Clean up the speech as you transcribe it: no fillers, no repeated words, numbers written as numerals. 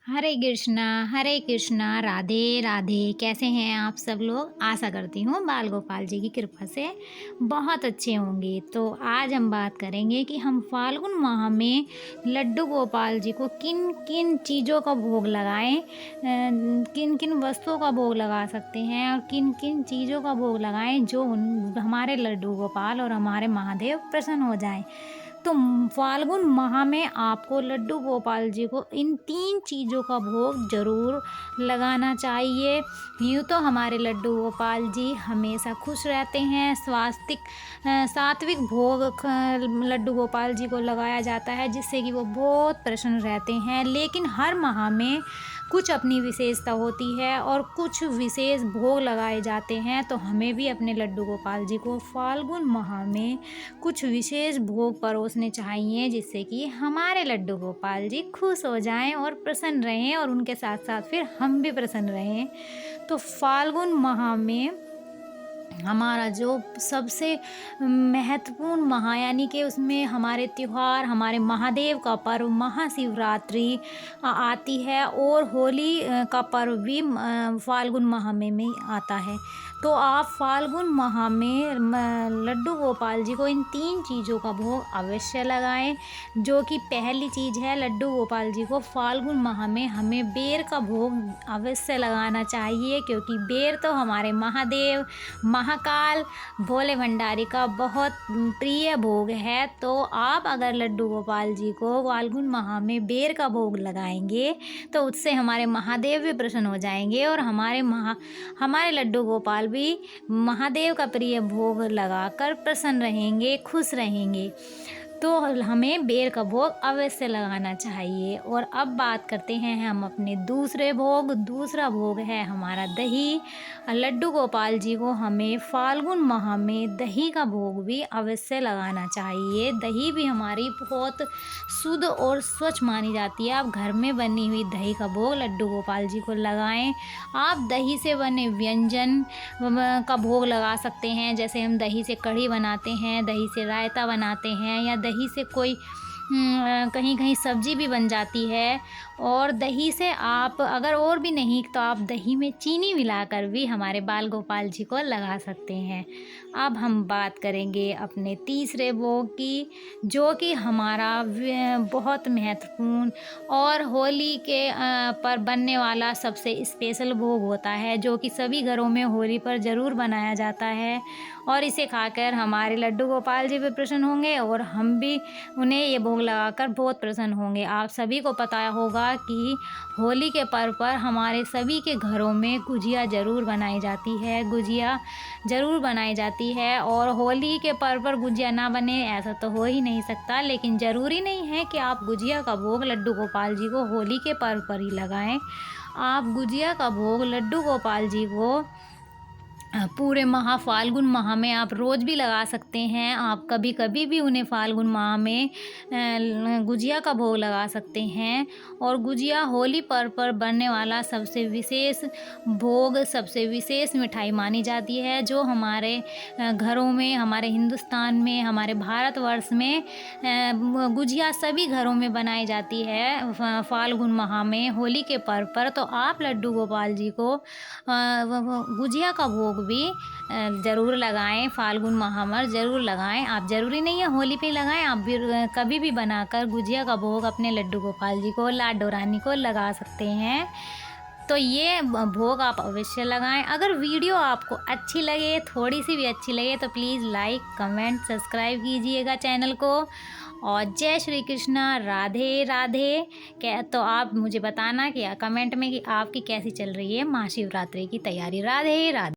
हरे कृष्णा, राधे राधे। कैसे हैं आप सब लोग? आशा करती हूँ बाल गोपाल जी की कृपा से बहुत अच्छे होंगे। तो आज हम बात करेंगे कि हम फाल्गुन माह में लड्डू गोपाल जी को किन किन चीज़ों का भोग लगाएं, किन किन वस्तुओं का भोग लगा सकते हैं और किन किन चीज़ों का भोग लगाएं जो हमारे लड्डू गोपाल और हमारे महादेव प्रसन्न हो जाएं। तो फाल्गुन माह में आपको लड्डू गोपाल जी को इन 3 चीज़ों का भोग ज़रूर लगाना चाहिए। यूँ तो हमारे लड्डू गोपाल जी हमेशा खुश रहते हैं। सात्विक भोग लड्डू गोपाल जी को लगाया जाता है जिससे कि वो बहुत प्रसन्न रहते हैं। लेकिन हर माह में कुछ अपनी विशेषता होती है और कुछ विशेष भोग लगाए जाते हैं। तो हमें भी अपने लड्डू गोपाल जी को फाल्गुन माह में कुछ विशेष भोग परोसने चाहिए जिससे कि हमारे लड्डू गोपाल जी खुश हो जाएं और प्रसन्न रहें और उनके साथ साथ फिर हम भी प्रसन्न रहें। तो फाल्गुन माह में हमारा जो सबसे महत्वपूर्ण माह यानी कि उसमें हमारे त्योहार, हमारे महादेव का पर्व महाशिवरात्रि आती है और होली का पर्व भी फाल्गुन माह में आता है। तो आप फाल्गुन माह में लड्डू गोपाल जी को इन 3 चीज़ों का भोग अवश्य लगाएं। जो कि पहली चीज़ है, लड्डू गोपाल जी को फाल्गुन माह में हमें बेर का भोग अवश्य लगाना चाहिए क्योंकि बेर तो हमारे महादेव, महाकाल, भोले भंडारी का बहुत प्रिय भोग है। तो आप अगर लड्डू गोपाल जी को फाल्गुन माह में बेर का भोग लगाएंगे तो उससे हमारे महादेव भी प्रसन्न हो जाएंगे और हमारे लड्डू गोपाल भी महादेव का प्रिय भोग लगाकर प्रसन्न रहेंगे, खुश रहेंगे। तो हमें बेर का भोग अवश्य लगाना चाहिए। और अब बात करते हैं हम अपने दूसरे भोग। दूसरा भोग है हमारा दही। लड्डू गोपाल जी को हमें फाल्गुन माह में दही का भोग भी अवश्य लगाना चाहिए। दही भी हमारी बहुत शुद्ध और स्वच्छ मानी जाती है। आप घर में बनी हुई दही का भोग लड्डू गोपाल जी को लगाएं। आप दही से बने व्यंजन का भोग लगा सकते हैं। जैसे हम दही से कढ़ी बनाते हैं, दही से रायता बनाते हैं या दही से कोई कहीं कहीं सब्जी भी बन जाती है। और दही से आप अगर और भी नहीं तो आप दही में चीनी मिलाकर भी हमारे बाल गोपाल जी को लगा सकते हैं। अब हम बात करेंगे अपने तीसरे भोग की जो कि हमारा बहुत महत्वपूर्ण और होली के पर बनने वाला सबसे स्पेशल भोग होता है जो कि सभी घरों में होली पर ज़रूर बनाया जाता है। और इसे खाकर हमारे लड्डू गोपाल जी भी प्रसन्न होंगे और हम भी उन्हें ये भोग लगाकर बहुत प्रसन्न होंगे। आप सभी को पता होगा कि होली के पर्व पर हमारे सभी के घरों में गुजिया ज़रूर बनाई जाती है। गुजिया ज़रूर बनाई जाती है और होली के पर्व पर गुजिया ना बने ऐसा तो हो ही नहीं सकता। लेकिन ज़रूरी नहीं है कि आप गुजिया का भोग लड्डू गोपाल जी को होली के पर्व पर ही लगाएं। आप गुजिया का भोग लड्डू गोपाल जी को पूरे माह फाल्गुन माह में आप रोज़ भी लगा सकते हैं। आप कभी कभी भी उन्हें फाल्गुन माह में गुजिया का भोग लगा सकते हैं। और गुजिया होली पर्व पर बनने वाला सबसे विशेष भोग, सबसे विशेष मिठाई मानी जाती है जो हमारे घरों में, हमारे हिंदुस्तान में, हमारे भारतवर्ष में गुजिया सभी घरों में बनाई जाती है फाल्गुन माह में होली के पर्व पर। तो आप लड्डू गोपाल जी को गुजिया का भोग भी ज़रूर लगाएं। फाल्गुन माह में ज़रूर लगाएं। आप ज़रूरी नहीं है होली पे लगाएं, आप भी कभी भी बनाकर गुजिया का भोग अपने लड्डू गोपाल जी को, लाडो रानी को लगा सकते हैं। तो ये भोग आप अवश्य लगाएं। अगर वीडियो आपको अच्छी लगे, थोड़ी सी भी अच्छी लगे तो प्लीज़ लाइक, कमेंट, सब्सक्राइब कीजिएगा चैनल को। और जय श्री कृष्णा, राधे राधे। तो आप मुझे बताना कि कमेंट में कि आपकी कैसी चल रही है महाशिवरात्रि की तैयारी। राधे राधे।